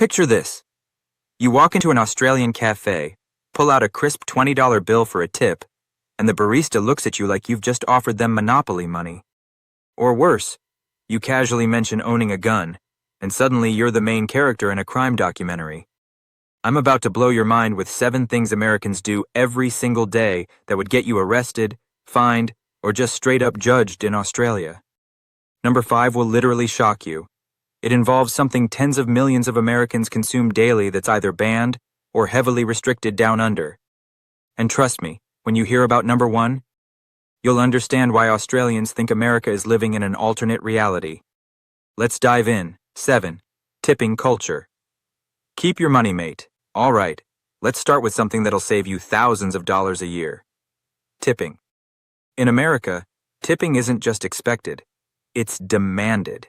Picture this. You walk into an Australian cafe, pull out a crisp $20 bill for a tip, and the barista looks at you like you've just offered them Monopoly money. Or worse, you casually mention owning a gun, and suddenly you're the main character in a crime documentary. I'm about to blow your mind with 7 things Americans do every single day that would get you arrested, fined, or just straight up judged in Australia. Number 5 will literally shock you. It involves something tens of millions of Americans consume daily that's either banned or heavily restricted down under. And trust me, when you hear about number 1, you'll understand why Australians think America is living in an alternate reality. Let's dive in. 7. Tipping culture. Keep your money, mate. All right, let's start with something that'll save you thousands of dollars a year. Tipping. In America, tipping isn't just expected, it's demanded.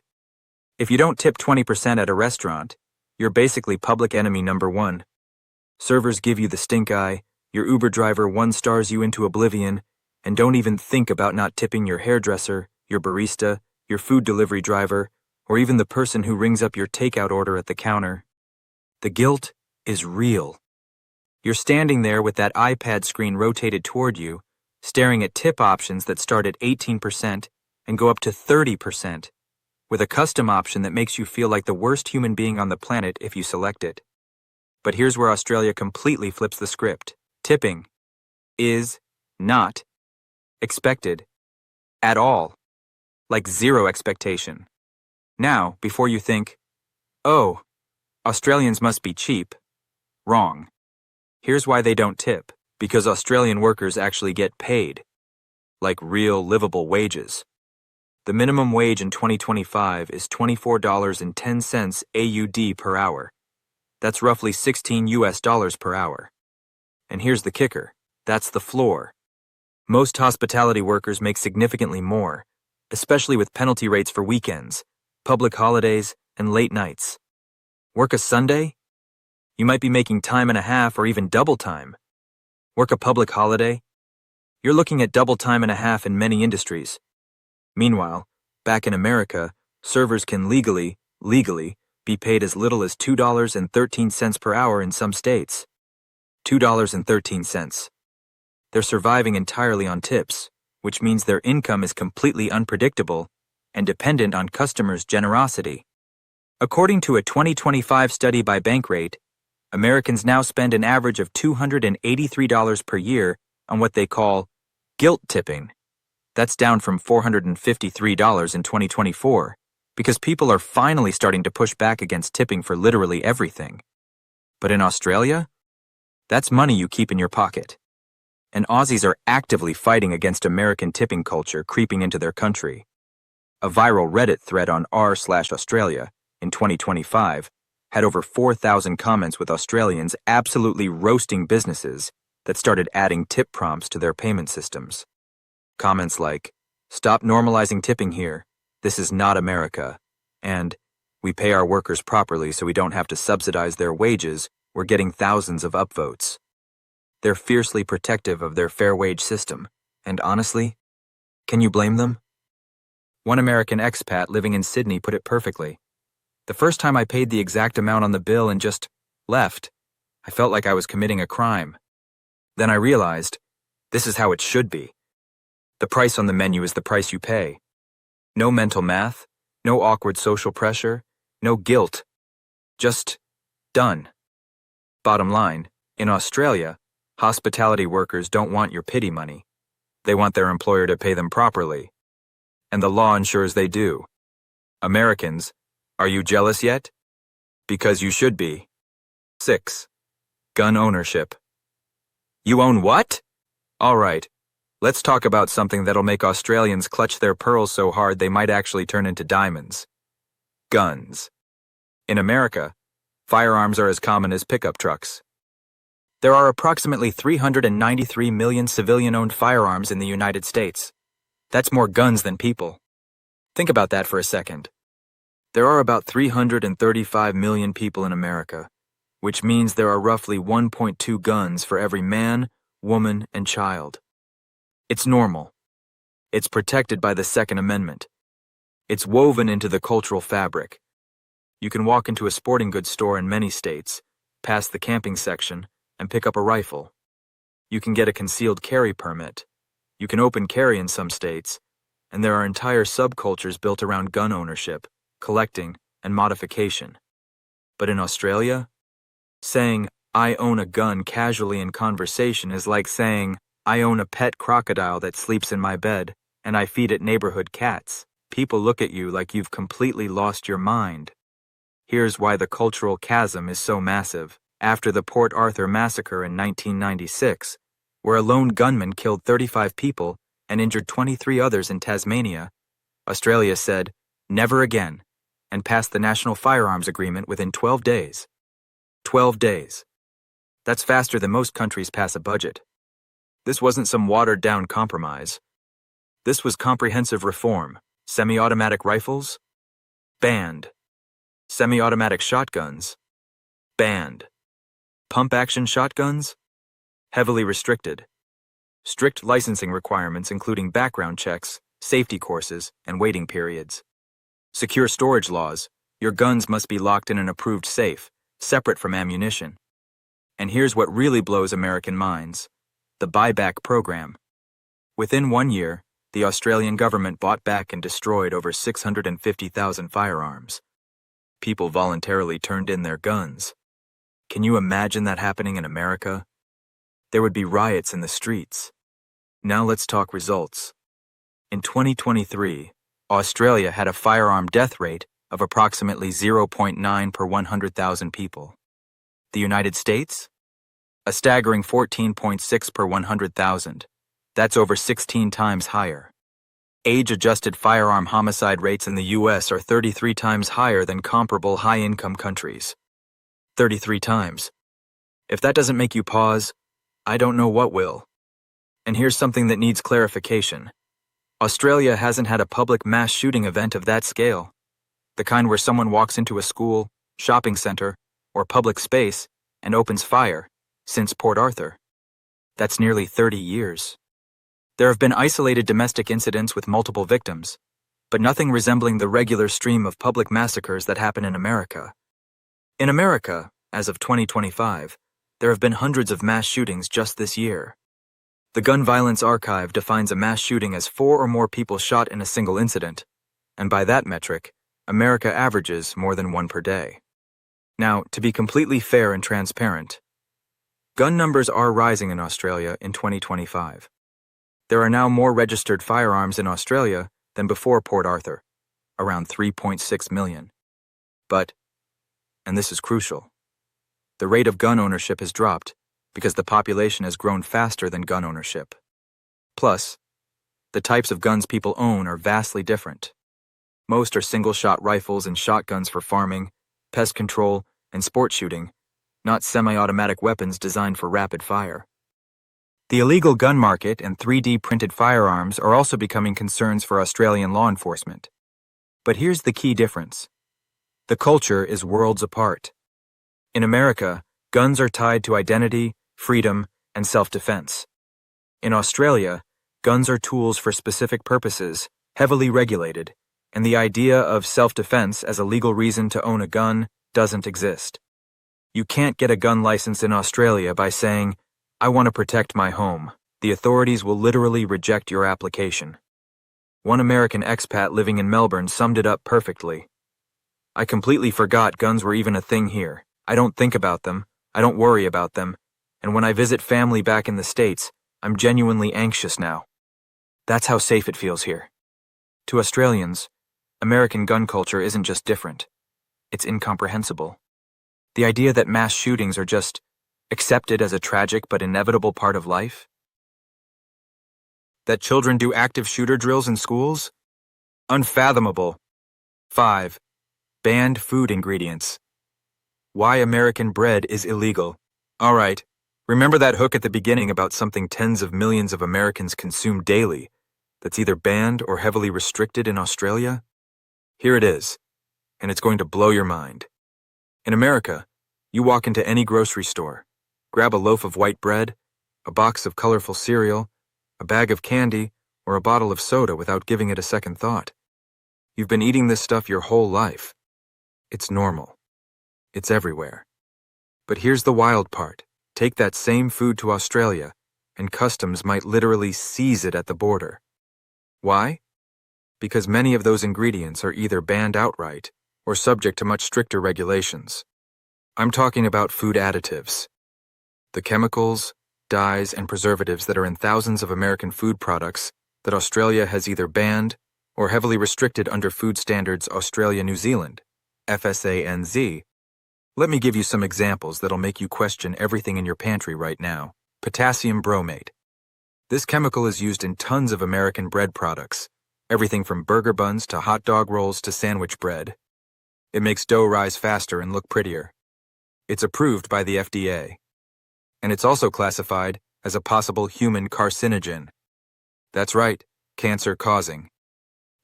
If you don't tip 20% at a restaurant, you're basically public enemy number 1. Servers give you the stink eye, your Uber driver 1-stars you into oblivion, and don't even think about not tipping your hairdresser, your barista, your food delivery driver, or even the person who rings up your takeout order at the counter. The guilt is real. You're standing there with that iPad screen rotated toward you, staring at tip options that start at 18% and go up to 30%, with a custom option that makes you feel like the worst human being on the planet if you select it. But here's where Australia completely flips the script. Tipping is not expected at all. Like zero expectation. Now, before you think, oh, Australians must be cheap. Wrong. Here's why they don't tip. Because Australian workers actually get paid. Like real livable wages. The minimum wage in 2025 is $24.10 AUD per hour. That's roughly $16 per hour. And here's the kicker. That's the floor. Most hospitality workers make significantly more, especially with penalty rates for weekends, public holidays, and late nights. Work a Sunday? You might be making time and a half or even double time. Work a public holiday? You're looking at double time and a half in many industries. Meanwhile, back in America, servers can legally, be paid as little as $2.13 per hour in some states. $2.13. They're surviving entirely on tips, which means their income is completely unpredictable and dependent on customers' generosity. According to a 2025 study by Bankrate, Americans now spend an average of $283 per year on what they call guilt tipping. That's down from $453 in 2024, because people are finally starting to push back against tipping for literally everything. But in Australia, that's money you keep in your pocket. And Aussies are actively fighting against American tipping culture creeping into their country. A viral Reddit thread on r/Australia in 2025 had over 4,000 comments with Australians absolutely roasting businesses that started adding tip prompts to their payment systems. Comments like, "Stop normalizing tipping here. This is not America." And, "We pay our workers properly so we don't have to subsidize their wages," were getting thousands of upvotes. They're fiercely protective of their fair wage system, and honestly, can you blame them? One American expat living in Sydney put it perfectly. "The first time I paid the exact amount on the bill and just left, I felt like I was committing a crime. Then I realized, this is how it should be. The price on the menu is the price you pay. No mental math, no awkward social pressure, no guilt. Just done." Bottom line, in Australia, hospitality workers don't want your pity money. They want their employer to pay them properly. And the law ensures they do. Americans, are you jealous yet? Because you should be. 6. Gun ownership. You own what? All right, let's talk about something that'll make Australians clutch their pearls so hard they might actually turn into diamonds. Guns. In America, firearms are as common as pickup trucks. There are approximately 393 million civilian-owned firearms in the United States. That's more guns than people. Think about that for a second. There are about 335 million people in America, which means there are roughly 1.2 guns for every man, woman, and child. It's normal. It's protected by the Second Amendment. It's woven into the cultural fabric. You can walk into a sporting goods store in many states, pass the camping section, and pick up a rifle. You can get a concealed carry permit. You can open carry in some states, and there are entire subcultures built around gun ownership, collecting, and modification. But in Australia, saying, "I own a gun" casually in conversation is like saying, "I own a pet crocodile that sleeps in my bed, and I feed it neighborhood cats." People look at you like you've completely lost your mind. Here's why the cultural chasm is so massive. After the Port Arthur massacre in 1996, where a lone gunman killed 35 people and injured 23 others in Tasmania, Australia said, "Never again," and passed the National Firearms Agreement within 12 days. 12 days. That's faster than most countries pass a budget. This wasn't some watered-down compromise. This was comprehensive reform. Semi-automatic rifles? Banned. Semi-automatic shotguns? Banned. Pump-action shotguns? Heavily restricted. Strict licensing requirements including background checks, safety courses, and waiting periods. Secure storage laws. Your guns must be locked in an approved safe, separate from ammunition. And here's what really blows American minds: the buyback program. Within 1 year, the Australian government bought back and destroyed over 650,000 firearms. People voluntarily turned in their guns. Can you imagine that happening in America? There would be riots in the streets. Now let's talk results. In 2023, Australia had a firearm death rate of approximately 0.9 per 100,000 people. The United States? A staggering 14.6 per 100,000. That's over 16 times higher. Age-adjusted firearm homicide rates in the U.S. are 33 times higher than comparable high-income countries. 33 times. If that doesn't make you pause, I don't know what will. And here's something that needs clarification. Australia hasn't had a public mass shooting event of that scale. The kind where someone walks into a school, shopping center, or public space and opens fire, since Port Arthur. That's nearly 30 years. There have been isolated domestic incidents with multiple victims, but nothing resembling the regular stream of public massacres that happen in America. In America, as of 2025, there have been hundreds of mass shootings just this year. The Gun Violence Archive defines a mass shooting as 4 or more people shot in a single incident, and by that metric, America averages more than 1 per day. Now, to be completely fair and transparent, gun numbers are rising in Australia in 2025. There are now more registered firearms in Australia than before Port Arthur, around 3.6 million. But, and this is crucial, the rate of gun ownership has dropped because the population has grown faster than gun ownership. Plus, the types of guns people own are vastly different. Most are single-shot rifles and shotguns for farming, pest control, and sport shooting, not semi-automatic weapons designed for rapid fire. The illegal gun market and 3D printed firearms are also becoming concerns for Australian law enforcement. But here's the key difference. The culture is worlds apart. In America, guns are tied to identity, freedom, and self-defense. In Australia, guns are tools for specific purposes, heavily regulated, and the idea of self-defense as a legal reason to own a gun doesn't exist. You can't get a gun license in Australia by saying, "I want to protect my home." The authorities will literally reject your application. One American expat living in Melbourne summed it up perfectly. "I completely forgot guns were even a thing here. I don't think about them, I don't worry about them, and when I visit family back in the States, I'm genuinely anxious now." That's how safe it feels here. To Australians, American gun culture isn't just different, it's incomprehensible. The idea that mass shootings are just accepted as a tragic but inevitable part of life? That children do active shooter drills in schools? Unfathomable. 5. Banned food ingredients. Why American bread is illegal. All right, remember that hook at the beginning about something tens of millions of Americans consume daily that's either banned or heavily restricted in Australia? Here it is, and it's going to blow your mind. In America, you walk into any grocery store, grab a loaf of white bread, a box of colorful cereal, a bag of candy, or a bottle of soda without giving it a second thought. You've been eating this stuff your whole life. It's normal. It's everywhere. But here's the wild part. Take that same food to Australia, and customs might literally seize it at the border. Why? Because many of those ingredients are either banned outright or subject to much stricter regulations. I'm talking about food additives. The chemicals, dyes, and preservatives that are in thousands of American food products that Australia has either banned or heavily restricted under Food Standards Australia-New Zealand, FSANZ. Let me give you some examples that'll make you question everything in your pantry right now. Potassium bromate. This chemical is used in tons of American bread products, everything from burger buns to hot dog rolls to sandwich bread. It makes dough rise faster and look prettier. It's approved by the FDA. And it's also classified as a possible human carcinogen. That's right, cancer-causing.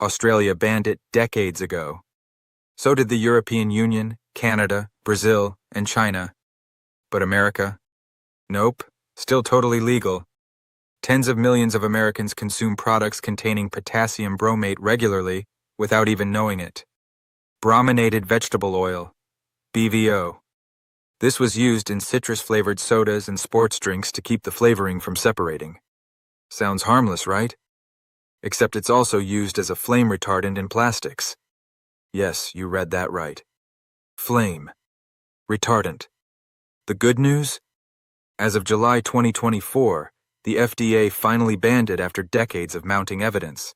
Australia banned it decades ago. So did the European Union, Canada, Brazil, and China. But America? Nope, still totally legal. Tens of millions of Americans consume products containing potassium bromate regularly without even knowing it. Brominated vegetable oil, BVO. This was used in citrus-flavored sodas and sports drinks to keep the flavoring from separating. Sounds harmless, right? Except it's also used as a flame retardant in plastics. Yes, you read that right. Flame. Retardant. The good news? As of July 2024, the FDA finally banned it after decades of mounting evidence.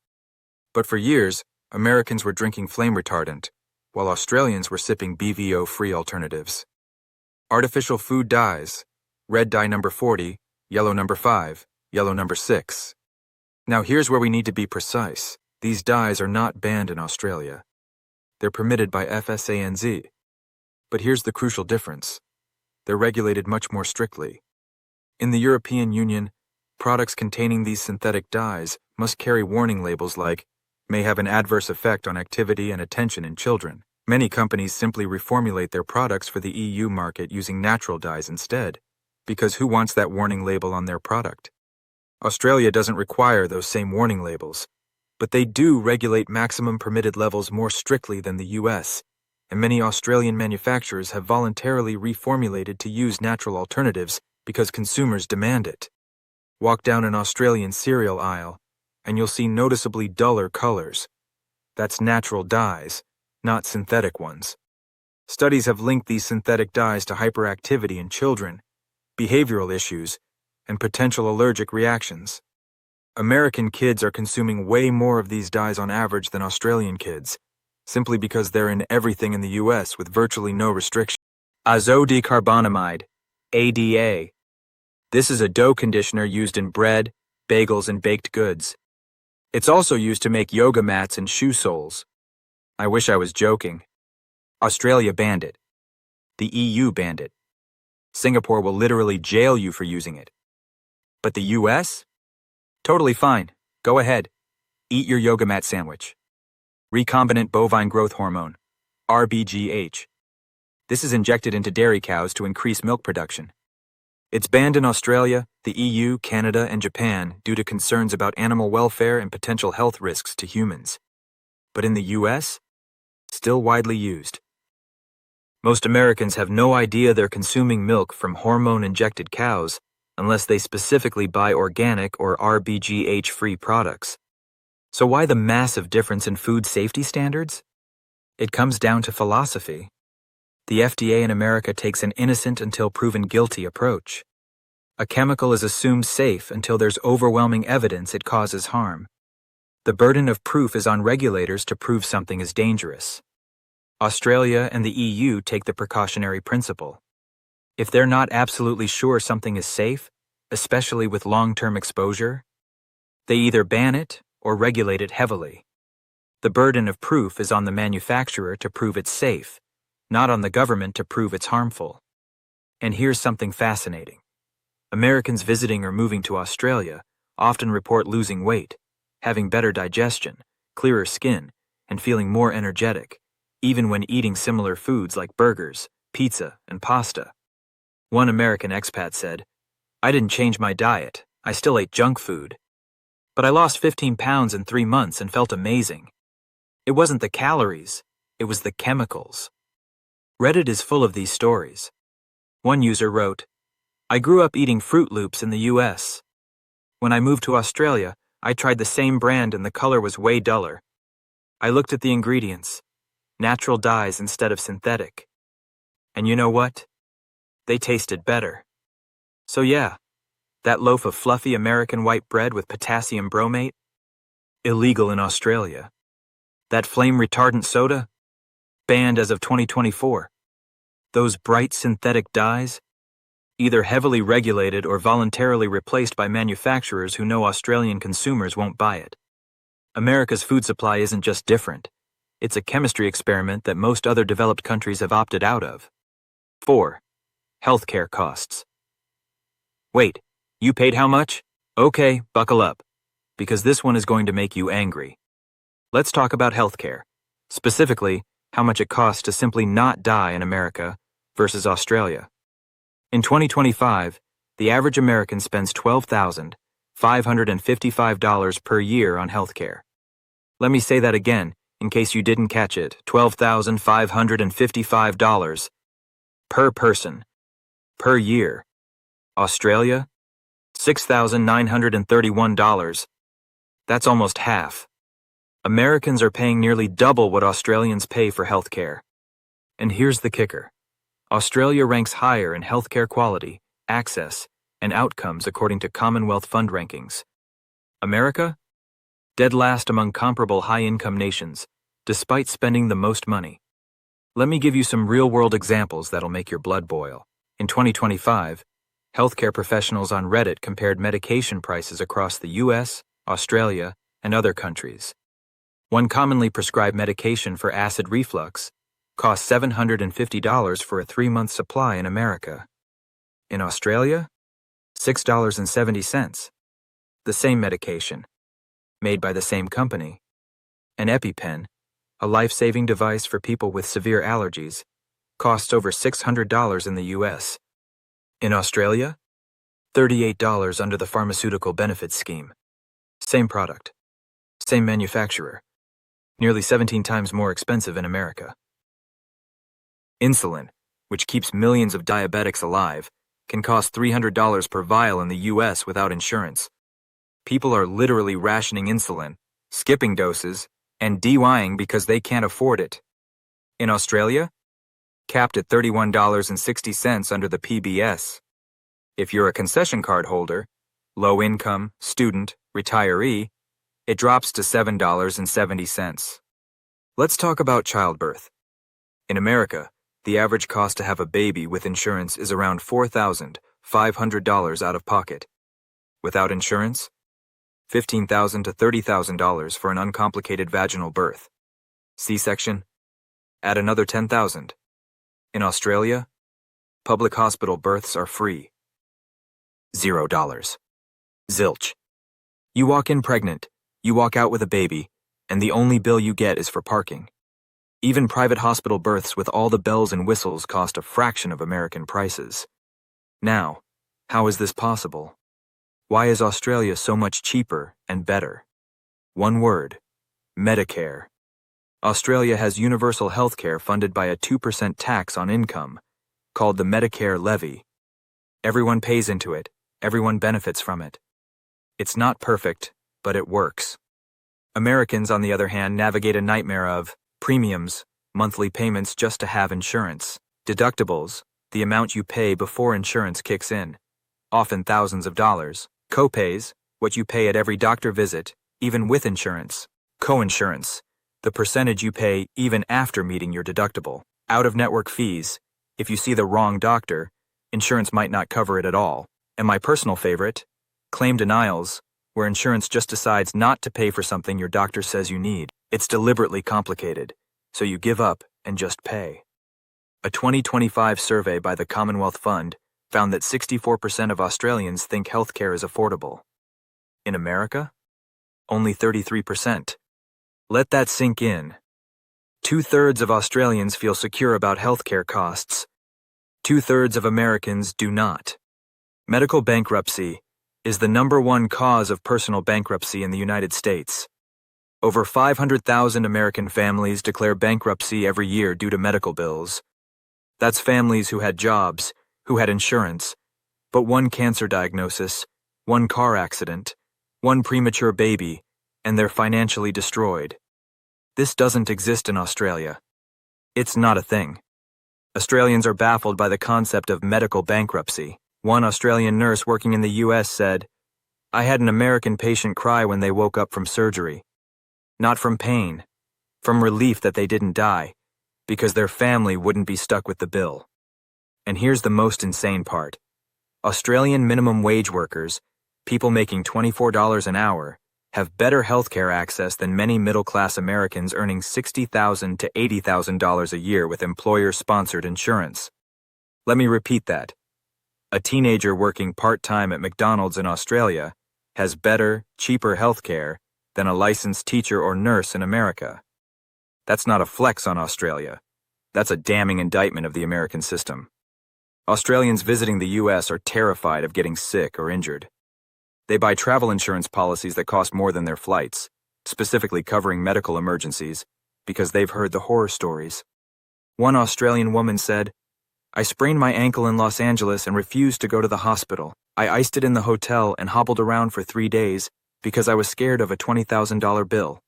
But for years, Americans were drinking flame retardant, while Australians were sipping BVO-free alternatives. Artificial food dyes, red dye number 40, yellow number 5, yellow number 6. Now here's where we need to be precise. These dyes are not banned in Australia. They're permitted by FSANZ. But here's the crucial difference. They're regulated much more strictly. In the European Union, products containing these synthetic dyes must carry warning labels like, may have an adverse effect on activity and attention in children. Many companies simply reformulate their products for the EU market using natural dyes instead, because who wants that warning label on their product? Australia doesn't require those same warning labels, but they do regulate maximum permitted levels more strictly than the US, and many Australian manufacturers have voluntarily reformulated to use natural alternatives because consumers demand it. Walk down an Australian cereal aisle, and you'll see noticeably duller colors. That's natural dyes, not synthetic ones. Studies have linked these synthetic dyes to hyperactivity in children, behavioral issues, and potential allergic reactions. American kids are consuming way more of these dyes on average than Australian kids, simply because they're in everything in the US with virtually no restriction. Azodicarbonamide, ADA. This is a dough conditioner used in bread, bagels, and baked goods. It's also used to make yoga mats and shoe soles. I wish I was joking. Australia banned it. The EU banned it. Singapore will literally jail you for using it. But the US? Totally fine. Go ahead. Eat your yoga mat sandwich. Recombinant bovine growth hormone, RBGH. This is injected into dairy cows to increase milk production. It's banned in Australia, the EU, Canada, and Japan due to concerns about animal welfare and potential health risks to humans. But in the US, still widely used. Most Americans have no idea they're consuming milk from hormone-injected cows unless they specifically buy organic or RBGH-free products. So why the massive difference in food safety standards? It comes down to philosophy. The FDA in America takes an innocent until proven guilty approach. A chemical is assumed safe until there's overwhelming evidence it causes harm. The burden of proof is on regulators to prove something is dangerous. Australia and the EU take the precautionary principle. If they're not absolutely sure something is safe, especially with long-term exposure, they either ban it or regulate it heavily. The burden of proof is on the manufacturer to prove it's safe, not on the government to prove it's harmful. And here's something fascinating. Americans visiting or moving to Australia often report losing weight, having better digestion, clearer skin, and feeling more energetic, even when eating similar foods like burgers, pizza, and pasta. One American expat said, "I didn't change my diet. I still ate junk food. But I lost 15 pounds in 3 months and felt amazing. It wasn't the calories, it was the chemicals." Reddit is full of these stories. One user wrote, "I grew up eating Fruit Loops in the US. When I moved to Australia, I tried the same brand and the color was way duller. I looked at the ingredients, natural dyes instead of synthetic. And you know what? They tasted better. So yeah, that loaf of fluffy American white bread with potassium bromate? Illegal in Australia. That flame retardant soda? Banned as of 2024. Those bright synthetic dyes? Either heavily regulated or voluntarily replaced by manufacturers who know Australian consumers won't buy it. America's food supply isn't just different. It's a chemistry experiment that most other developed countries have opted out of. 4. Healthcare costs. Wait, you paid how much? Okay, buckle up, because this one is going to make you angry. Let's talk about healthcare, specifically how much it costs to simply not die in America versus Australia. In 2025, the average American spends $12,555 per year on healthcare. Let me say that again, in case you didn't catch it. $12,555 per person, per year. Australia? $6,931. That's almost half. Americans are paying nearly double what Australians pay for healthcare. And here's the kicker. Australia ranks higher in healthcare quality, access, and outcomes according to Commonwealth Fund rankings. America? Dead last among comparable high-income nations, despite spending the most money. Let me give you some real-world examples that'll make your blood boil. In 2025, healthcare professionals on Reddit compared medication prices across the US, Australia, and other countries. One commonly prescribed medication for acid reflux costs $750 for a 3-month supply in America. In Australia, $6.70. The same medication, made by the same company. An EpiPen, a life-saving device for people with severe allergies, costs over $600 in the US. In Australia, $38 under the Pharmaceutical Benefits Scheme. Same product, same manufacturer, nearly 17 times more expensive in America. Insulin, which keeps millions of diabetics alive, can cost $300 per vial in the US without insurance. People are literally rationing insulin, skipping doses, and DIYing because they can't afford it. In Australia, capped at $31.60 under the PBS. If you're a concession card holder, low income, student, retiree, it drops to $7.70. Let's talk about childbirth. In America, the average cost to have a baby with insurance is around $4,500 out of pocket. Without insurance, $15,000 to $30,000 for an uncomplicated vaginal birth. C-section? Add another $10,000. In Australia, public hospital births are free. $0. Zilch. You walk in pregnant, you walk out with a baby, and the only bill you get is for parking. Even private hospital births with all the bells and whistles cost a fraction of American prices. Now, how is this possible? Why is Australia so much cheaper and better? One word: Medicare. Australia has universal health care funded by a 2% tax on income, called the Medicare levy. Everyone pays into it, everyone benefits from it. It's not perfect, but it works. Americans, on the other hand, navigate a nightmare of premiums, monthly payments just to have insurance, deductibles, the amount you pay before insurance kicks in, often thousands of dollars, co-pays, what you pay at every doctor visit, even with insurance, co-insurance, the percentage you pay even after meeting your deductible, out-of-network fees, if you see the wrong doctor, insurance might not cover it at all, and my personal favorite, claim denials, where insurance just decides not to pay for something your doctor says you need. It's deliberately complicated, so you give up and just pay. A 2025 survey by the Commonwealth Fund found that 64% of Australians think healthcare is affordable. In America, only 33%. Let that sink in. 2/3 of Australians feel secure about healthcare costs. 2/3 of Americans do not. Medical bankruptcy is the #1 cause of personal bankruptcy in the United States. Over 500,000 American families declare bankruptcy every year due to medical bills. That's families who had jobs, who had insurance, but one cancer diagnosis, one car accident, one premature baby, and they're financially destroyed. This doesn't exist in Australia. It's not a thing. Australians are baffled by the concept of medical bankruptcy. One Australian nurse working in the US said, "I had an American patient cry when they woke up from surgery. Not from pain, from relief that they didn't die, because their family wouldn't be stuck with the bill." And here's the most insane part. Australian minimum wage workers, people making $24 an hour, have better healthcare access than many middle-class Americans earning $60,000 to $80,000 a year with employer-sponsored insurance. Let me repeat that. A teenager working part-time at McDonald's in Australia has better, cheaper healthcare than a licensed teacher or nurse in America. That's not a flex on Australia. That's a damning indictment of the American system. Australians visiting the US are terrified of getting sick or injured. They buy travel insurance policies that cost more than their flights, specifically covering medical emergencies, because they've heard the horror stories. One Australian woman said, "I sprained my ankle in Los Angeles and refused to go to the hospital. I iced it in the hotel and hobbled around for 3 days because I was scared of a $20,000 bill."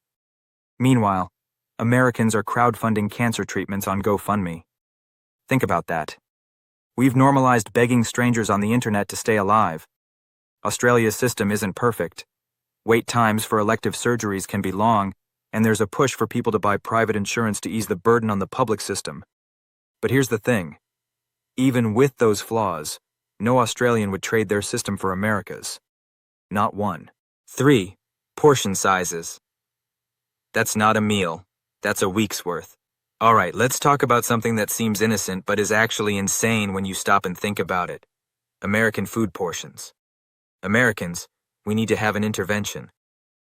Meanwhile, Americans are crowdfunding cancer treatments on GoFundMe. Think about that. We've normalized begging strangers on the internet to stay alive. Australia's system isn't perfect. Wait times for elective surgeries can be long, and there's a push for people to buy private insurance to ease the burden on the public system. But here's the thing. Even with those flaws, no Australian would trade their system for America's. Not one. 3. Portion sizes. That's not a meal. That's a week's worth. All right, let's talk about something that seems innocent but is actually insane when you stop and think about it. American food portions. Americans, we need to have an intervention.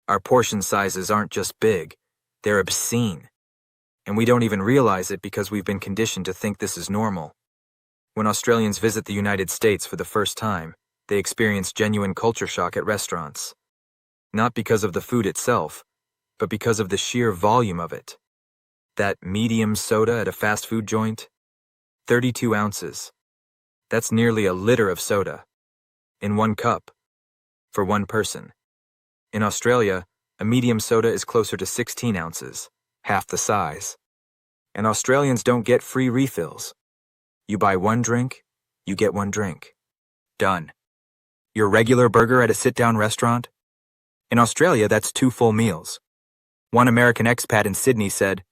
Our portion sizes aren't just big, they're obscene. And we don't even realize it because we've been conditioned to think this is normal. When Australians visit the United States for the first time, they experience genuine culture shock at restaurants. Not because of the food itself, but because of the sheer volume of it. That medium soda at a fast food joint? 32 ounces. That's nearly a liter of soda. In one cup. For one person. In Australia, a medium soda is closer to 16 ounces, half the size. And Australians don't get free refills. You buy one drink, you get one drink. Done. Your regular burger at a sit-down restaurant? In Australia, that's 2 full meals. One American expat in Sydney said,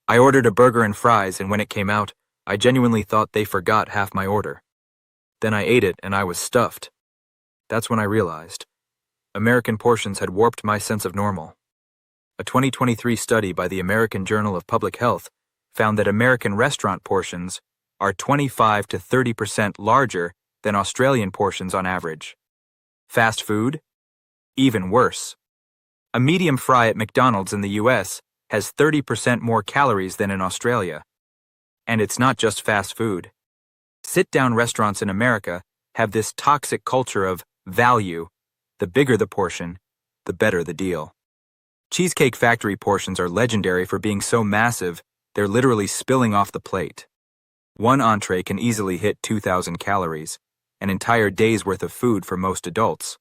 "I ordered a burger and fries, and when it came out, I genuinely thought they forgot half my order. Then I ate it and I was stuffed. That's when I realized American portions had warped my sense of normal." A 2023 study by the American Journal of Public Health found that American restaurant portions are 25 to 30% larger than Australian portions on average. Fast food? Even worse. A medium fry at McDonald's in the US has 30% more calories than in Australia. And it's not just fast food. Sit-down restaurants in America have this toxic culture of value. The bigger the portion, the better the deal. Cheesecake Factory portions are legendary for being so massive, they're literally spilling off the plate. One entree can easily hit 2,000 calories, an entire day's worth of food for most adults.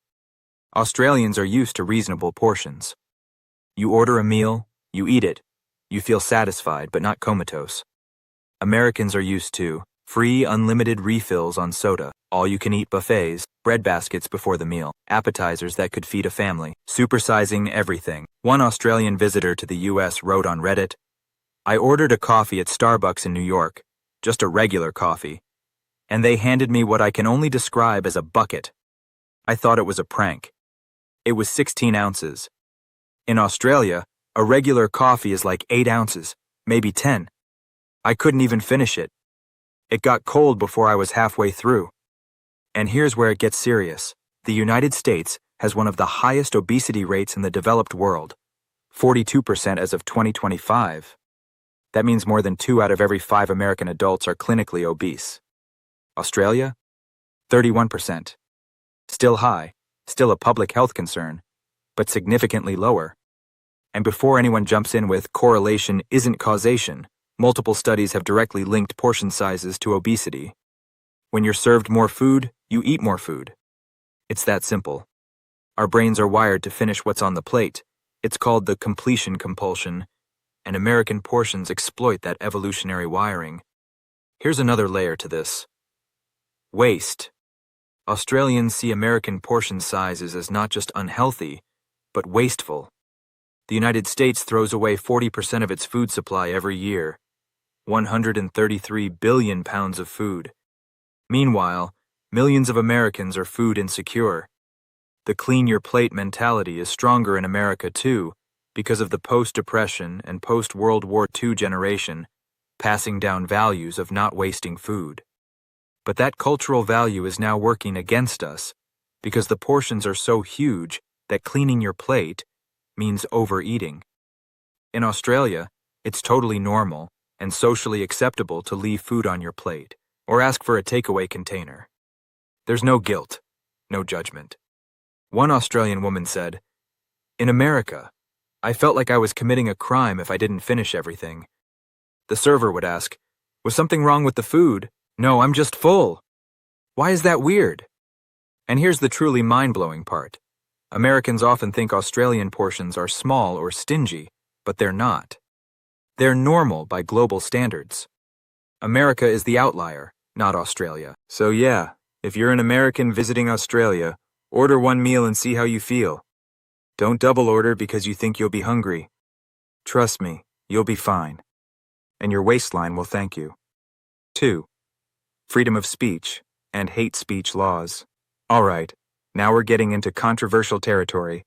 Australians are used to reasonable portions. You order a meal, you eat it, you feel satisfied but not comatose. Americans are used to free unlimited refills on soda, all-you-can-eat buffets, bread baskets before the meal, appetizers that could feed a family, supersizing everything. One Australian visitor to the US wrote on Reddit, "I ordered a coffee at Starbucks in New York, just a regular coffee, and they handed me what I can only describe as a bucket. I thought it was a prank. It was 16 ounces. In Australia, a regular coffee is like 8 ounces, maybe 10. I couldn't even finish it. It got cold before I was halfway through." And here's where it gets serious. The United States has one of the highest obesity rates in the developed world, 42% as of 2025. That means more than 2 out of every 5 American adults are clinically obese. Australia? 31%. Still high, still a public health concern, but significantly lower. And before anyone jumps in with correlation isn't causation, Multiple studies have directly linked portion sizes to obesity. When you're served more food, you eat more food. It's that simple. Our brains are wired to finish what's on the plate. It's called the completion compulsion, and American portions exploit that evolutionary wiring. Here's another layer to this. Waste. Australians see American portion sizes as not just unhealthy, but wasteful. The United States throws away 40% of its food supply every year, 133 billion pounds of food. Meanwhile, millions of Americans are food insecure. The clean your plate mentality is stronger in America too, because of the post-Depression and post-World War II generation passing down values of not wasting food. But that cultural value is now working against us because the portions are so huge that cleaning your plate means overeating. In Australia, it's totally normal and socially acceptable to leave food on your plate or ask for a takeaway container. There's no guilt, no judgment. One Australian woman said, "In America, I felt like I was committing a crime if I didn't finish everything." The server would ask, "Was something wrong with the food?" "No, I'm just full." "Why is that weird?" And here's the truly mind-blowing part. Americans often think Australian portions are small or stingy, but they're not. They're normal by global standards. America is the outlier, not Australia. So yeah, if you're an American visiting Australia, order one meal and see how you feel. Don't double order because you think you'll be hungry. Trust me, you'll be fine. And your waistline will thank you. 2. Freedom of speech and hate speech laws. All right, now we're getting into controversial territory.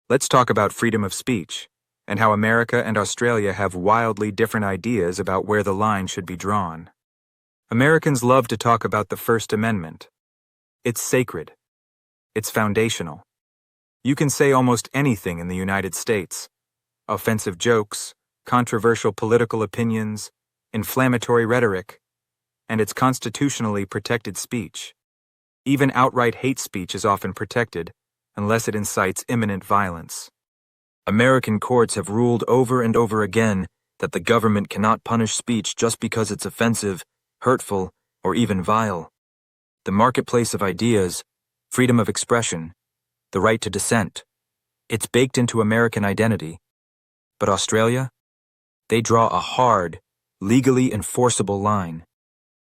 Let's talk about freedom of speech and how America and Australia have wildly different ideas about where the line should be drawn. Americans love to talk about the First Amendment. It's sacred. It's foundational. You can say almost anything in the United States. Offensive jokes, controversial political opinions, inflammatory rhetoric, and it's constitutionally protected speech. Even outright hate speech is often protected, unless it incites imminent violence. American courts have ruled over and over again that the government cannot punish speech just because it's offensive, hurtful, or even vile. The marketplace of ideas, freedom of expression, the right to dissent, it's baked into American identity. But Australia? They draw a hard, legally enforceable line.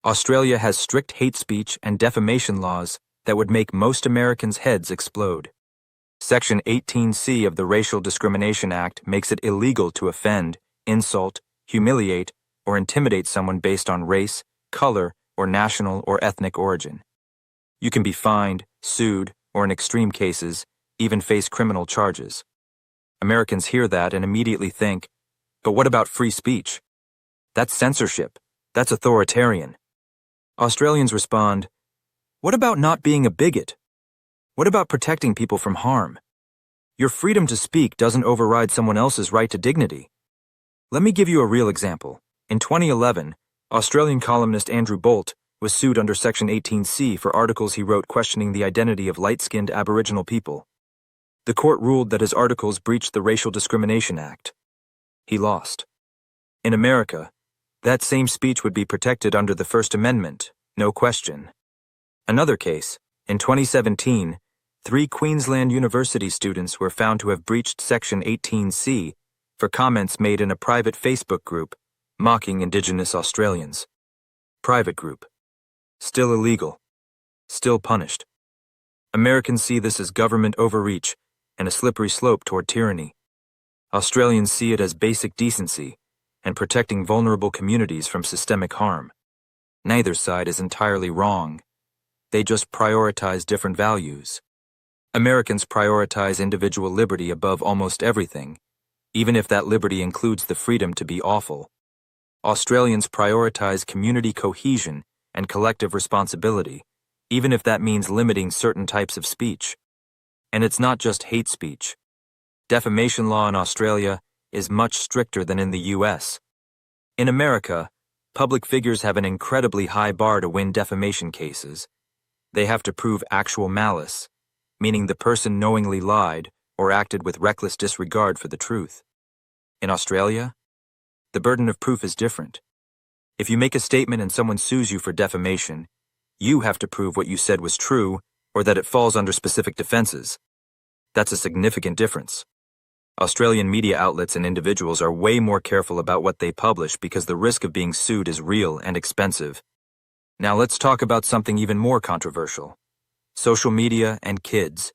Australia has strict hate speech and defamation laws that would make most Americans' heads explode. Section 18C of the Racial Discrimination Act makes it illegal to offend, insult, humiliate, or intimidate someone based on race, color, or national or ethnic origin. You can be fined, sued, or in extreme cases, even face criminal charges. Americans hear that and immediately think, but what about free speech? That's censorship. That's authoritarian. Australians respond, what about not being a bigot? What about protecting people from harm? Your freedom to speak doesn't override someone else's right to dignity. Let me give you a real example. In 2011, Australian columnist Andrew Bolt was sued under Section 18C for articles he wrote questioning the identity of light-skinned Aboriginal people. The court ruled that his articles breached the Racial Discrimination Act. He lost. In America, that same speech would be protected under the First Amendment, no question. Another case, in 2017, 3 Queensland University students were found to have breached Section 18C for comments made in a private Facebook group mocking Indigenous Australians. Private group. Still illegal. Still punished. Americans see this as government overreach and a slippery slope toward tyranny. Australians see it as basic decency and protecting vulnerable communities from systemic harm. Neither side is entirely wrong. They just prioritize different values. Americans prioritize individual liberty above almost everything, even if that liberty includes the freedom to be awful. Australians prioritize community cohesion and collective responsibility, even if that means limiting certain types of speech. And it's not just hate speech. Defamation law in Australia is much stricter than in the US. In America, public figures have an incredibly high bar to win defamation cases. They have to prove actual malice, meaning the person knowingly lied or acted with reckless disregard for the truth. In Australia, the burden of proof is different. If you make a statement and someone sues you for defamation, you have to prove what you said was true or that it falls under specific defenses. That's a significant difference. Australian media outlets and individuals are way more careful about what they publish because the risk of being sued is real and expensive. Now let's talk about something even more controversial: social media and kids.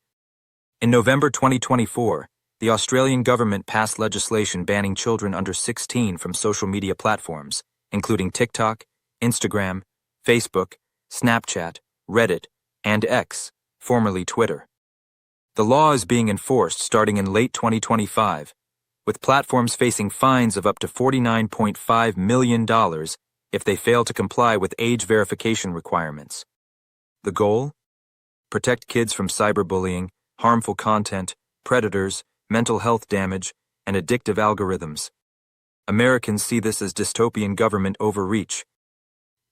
In November 2024, the Australian government passed legislation banning children under 16 from social media platforms, including TikTok, Instagram, Facebook, Snapchat, Reddit, and X, formerly Twitter. The law is being enforced starting in late 2025, with platforms facing fines of up to $49.5 million if they fail to comply with age verification requirements. The goal? Protect kids from cyberbullying, harmful content, predators, mental health damage, and addictive algorithms. Americans see this as dystopian government overreach.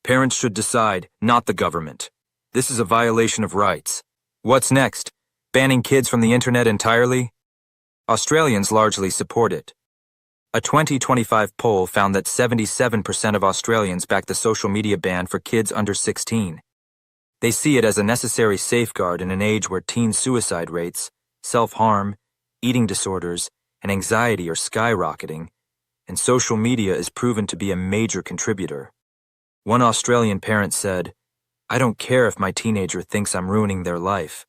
Parents should decide, not the government. This is a violation of rights. What's next? Banning kids from the internet entirely? Australians largely support it. A 2025 poll found that 77% of Australians back the social media ban for kids under 16. They see it as a necessary safeguard in an age where teen suicide rates, self-harm, eating disorders, and anxiety are skyrocketing, and social media is proven to be a major contributor. One Australian parent said, "I don't care if my teenager thinks I'm ruining their life.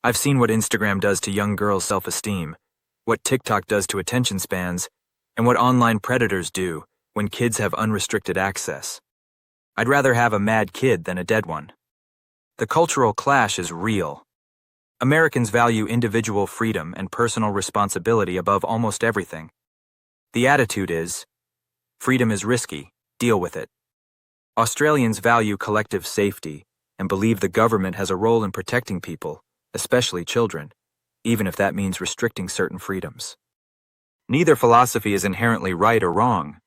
I've seen what Instagram does to young girls' self-esteem, what TikTok does to attention spans, and what online predators do when kids have unrestricted access. I'd rather have a mad kid than a dead one." The cultural clash is real. Americans value individual freedom and personal responsibility above almost everything. The attitude is, freedom is risky, deal with it. Australians value collective safety and believe the government has a role in protecting people, especially children, even if that means restricting certain freedoms. Neither philosophy is inherently right or wrong.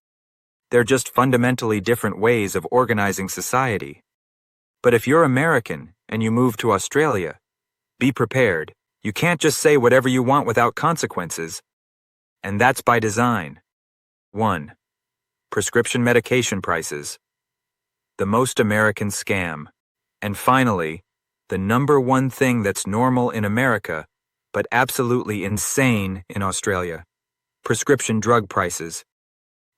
They're just fundamentally different ways of organizing society. But if you're American and you move to Australia, be prepared. You can't just say whatever you want without consequences. And that's by design. 1. Prescription medication prices. The most American scam. And finally, the number one thing that's normal in America, but absolutely insane in Australia: prescription drug prices.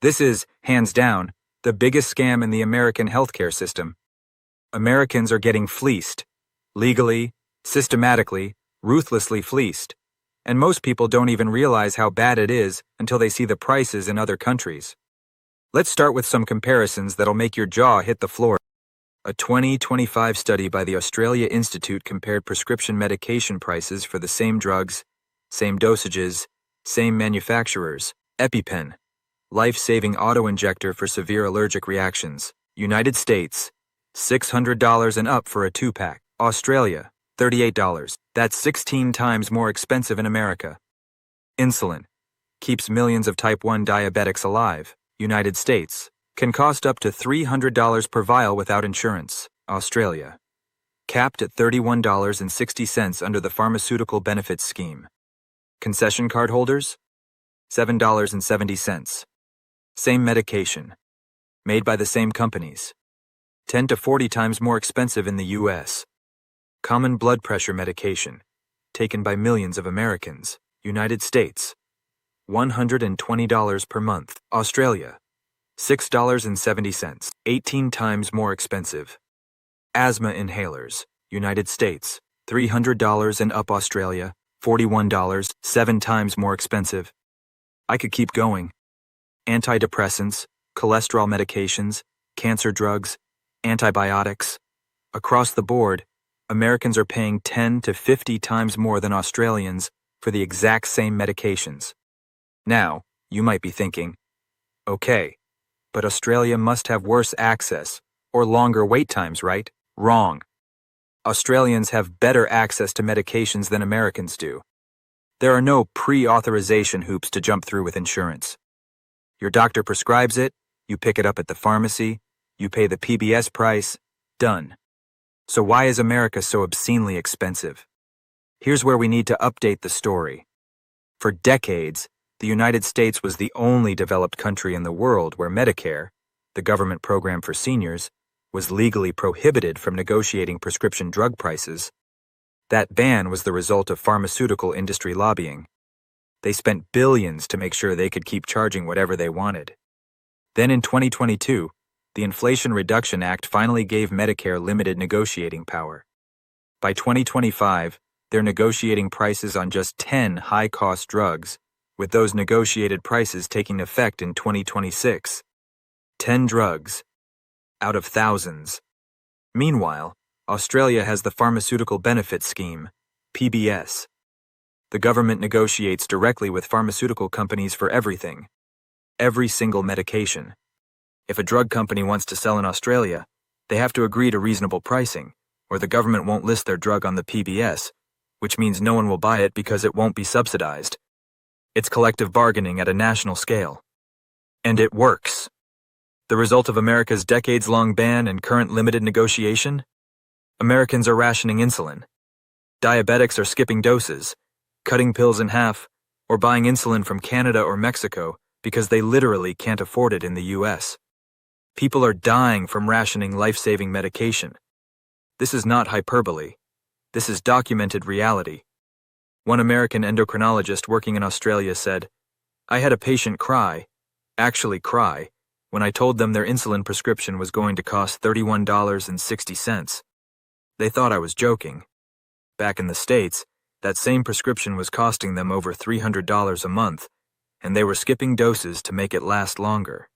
This is, hands down, the biggest scam in the American healthcare system. Americans are getting fleeced. Legally, systematically, ruthlessly fleeced. And most people don't even realize how bad it is until they see the prices in other countries. Let's start with some comparisons that'll make your jaw hit the floor. A 2025 study by the Australia Institute compared prescription medication prices for the same drugs, same dosages, same manufacturers. EpiPen, life-saving auto-injector for severe allergic reactions. United States, $600 and up for a 2-pack. Australia, $38. That's 16 times more expensive in America. Insulin, keeps millions of type 1 diabetics alive. United States, can cost up to $300 per vial without insurance. Australia, capped at $31.60 under the Pharmaceutical Benefits Scheme. Concession card holders, $7.70. Same medication, made by the same companies. 10 to 40 times more expensive in the U.S. Common blood pressure medication, taken by millions of Americans. United States, $120 per month. Australia, $6.70, 18 times more expensive. Asthma inhalers, United States, $300 and up. Australia, $41, 7 times more expensive. I could keep going. Antidepressants, cholesterol medications, cancer drugs, antibiotics. Across the board, Americans are paying 10 to 50 times more than Australians for the exact same medications. Now, you might be thinking, okay, but Australia must have worse access or longer wait times, right? Wrong. Australians have better access to medications than Americans do. There are no pre-authorization hoops to jump through with insurance. Your doctor prescribes it, you pick it up at the pharmacy, you pay the PBS price, done. So why is America so obscenely expensive? Here's where we need to update the story. For decades, The United States was the only developed country in the world where Medicare, the government program for seniors, was legally prohibited from negotiating prescription drug prices. That ban was the result of pharmaceutical industry lobbying. They spent billions to make sure they could keep charging whatever they wanted. Then in 2022, the Inflation Reduction Act finally gave Medicare limited negotiating power. By 2025, they're negotiating prices on just 10 high-cost drugs, with those negotiated prices taking effect in 2026. 10 drugs out of thousands. Meanwhile, Australia has the Pharmaceutical Benefits Scheme, PBS. The government negotiates directly with pharmaceutical companies for everything. Every single medication. If a drug company wants to sell in Australia, they have to agree to reasonable pricing, or the government won't list their drug on the PBS, which means no one will buy it because it won't be subsidized. It's collective bargaining at a national scale. And it works. The result of America's decades-long ban and current limited negotiation? Americans are rationing insulin. Diabetics are skipping doses, cutting pills in half, or buying insulin from Canada or Mexico because they literally can't afford it in the US. People are dying from rationing life-saving medication. This is not hyperbole. This is documented reality. One American endocrinologist working in Australia said, "I had a patient actually cry, when I told them their insulin prescription was going to cost $31.60. They thought I was joking. Back in the States, that same prescription was costing them over $300 a month, and they were skipping doses to make it last longer.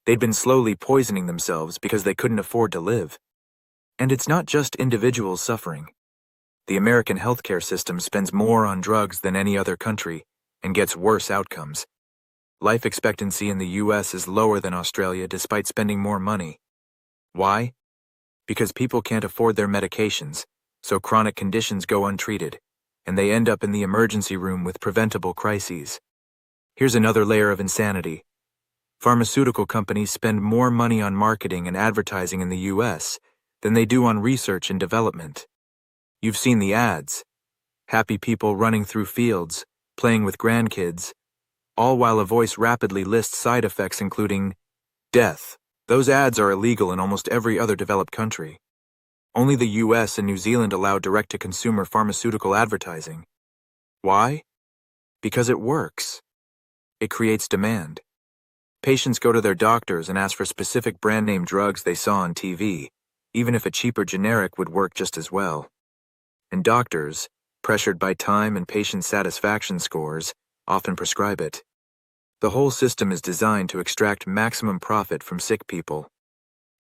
They'd been slowly poisoning themselves because they couldn't afford to live. And it's not just individuals suffering. The American healthcare system spends more on drugs than any other country and gets worse outcomes. Life expectancy in the US is lower than Australia despite spending more money. Why? Because people can't afford their medications, so chronic conditions go untreated, and they end up in the emergency room with preventable crises. Here's another layer of insanity. Pharmaceutical companies spend more money on marketing and advertising in the US than they do on research and development. You've seen the ads. Happy people running through fields, playing with grandkids, all while a voice rapidly lists side effects including death. Those ads are illegal in almost every other developed country. Only the US and New Zealand allow direct-to-consumer pharmaceutical advertising. Why? Because it works. It creates demand. Patients go to their doctors and ask for specific brand-name drugs they saw on TV, even if a cheaper generic would work just as well. And doctors, pressured by time and patient satisfaction scores, often prescribe it. The whole system is designed to extract maximum profit from sick people,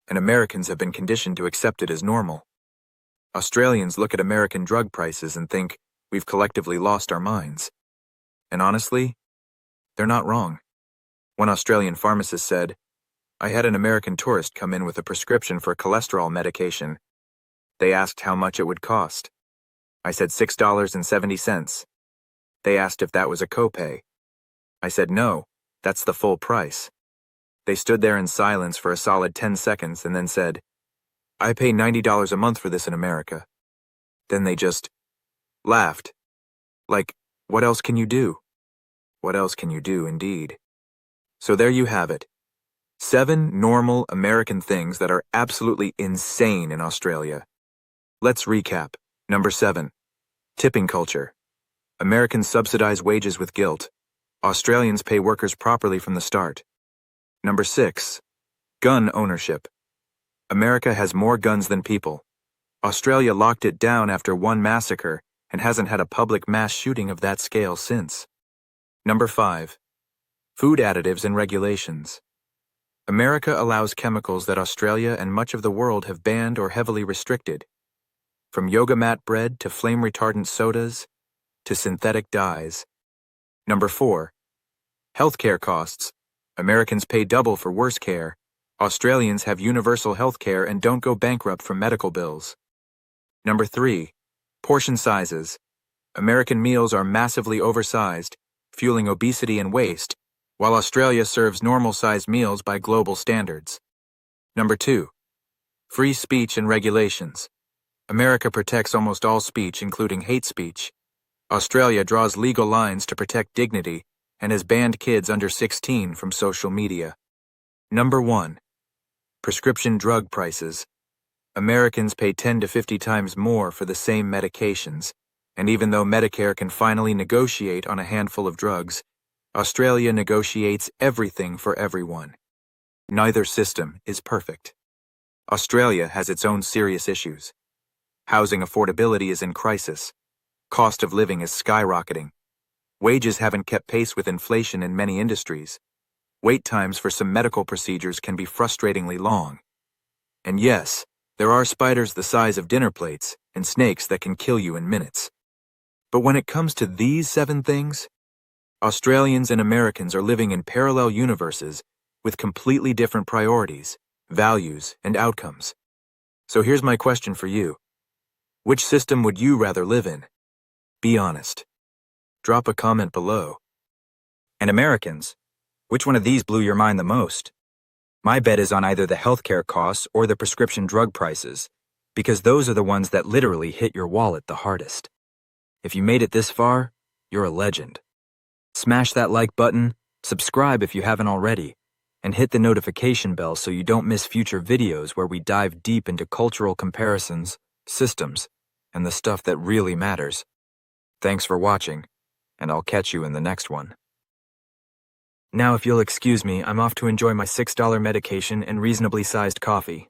and Americans have been conditioned to accept it as normal. Australians look at American drug prices and think we've collectively lost our minds. And honestly, they're not wrong. One Australian pharmacist said, "I had an American tourist come in with a prescription for cholesterol medication. They asked how much it would cost. I said $6.70. They asked if that was a copay. I said no, that's the full price. They stood there in silence for a solid 10 seconds and then said, I pay $90 a month for this in America. Then they just laughed. Like, what else can you do? What else can you do, indeed? So there you have it. 7 normal American things that are absolutely insane in Australia. Let's recap. Number 7. Tipping culture. Americans subsidize wages with guilt. Australians pay workers properly from the start. Number 6. Gun ownership. America has more guns than people. Australia locked it down after one massacre and hasn't had a public mass shooting of that scale since. Number 5. Food additives and regulations. America allows chemicals that Australia and much of the world have banned or heavily restricted. From yoga mat bread to flame-retardant sodas to synthetic dyes. Number 4. Healthcare costs. Americans pay double for worse care. Australians have universal health care and don't go bankrupt from medical bills. Number 3. Portion sizes. American meals are massively oversized, fueling obesity and waste, while Australia serves normal-sized meals by global standards. Number 2. Free speech and regulations. America protects almost all speech, including hate speech. Australia draws legal lines to protect dignity, and has banned kids under 16 from social media. Number 1. Prescription drug prices. Americans pay 10 to 50 times more for the same medications, and even though Medicare can finally negotiate on a handful of drugs, Australia negotiates everything for everyone. Neither system is perfect. Australia has its own serious issues. Housing affordability is in crisis. Cost of living is skyrocketing. Wages haven't kept pace with inflation in many industries. Wait times for some medical procedures can be frustratingly long. And yes, there are spiders the size of dinner plates and snakes that can kill you in minutes. But when it comes to these 7 things, Australians and Americans are living in parallel universes with completely different priorities, values, and outcomes. So here's my question for you. Which system would you rather live in? Be honest. Drop a comment below. And Americans, which one of these blew your mind the most? My bet is on either the healthcare costs or the prescription drug prices, because those are the ones that literally hit your wallet the hardest. If you made it this far, you're a legend. Smash that like button, subscribe if you haven't already, and hit the notification bell so you don't miss future videos where we dive deep into cultural comparisons, systems, and the stuff that really matters. Thanks for watching, and I'll catch you in the next one. Now if you'll excuse me, I'm off to enjoy my $6 medication and reasonably sized coffee.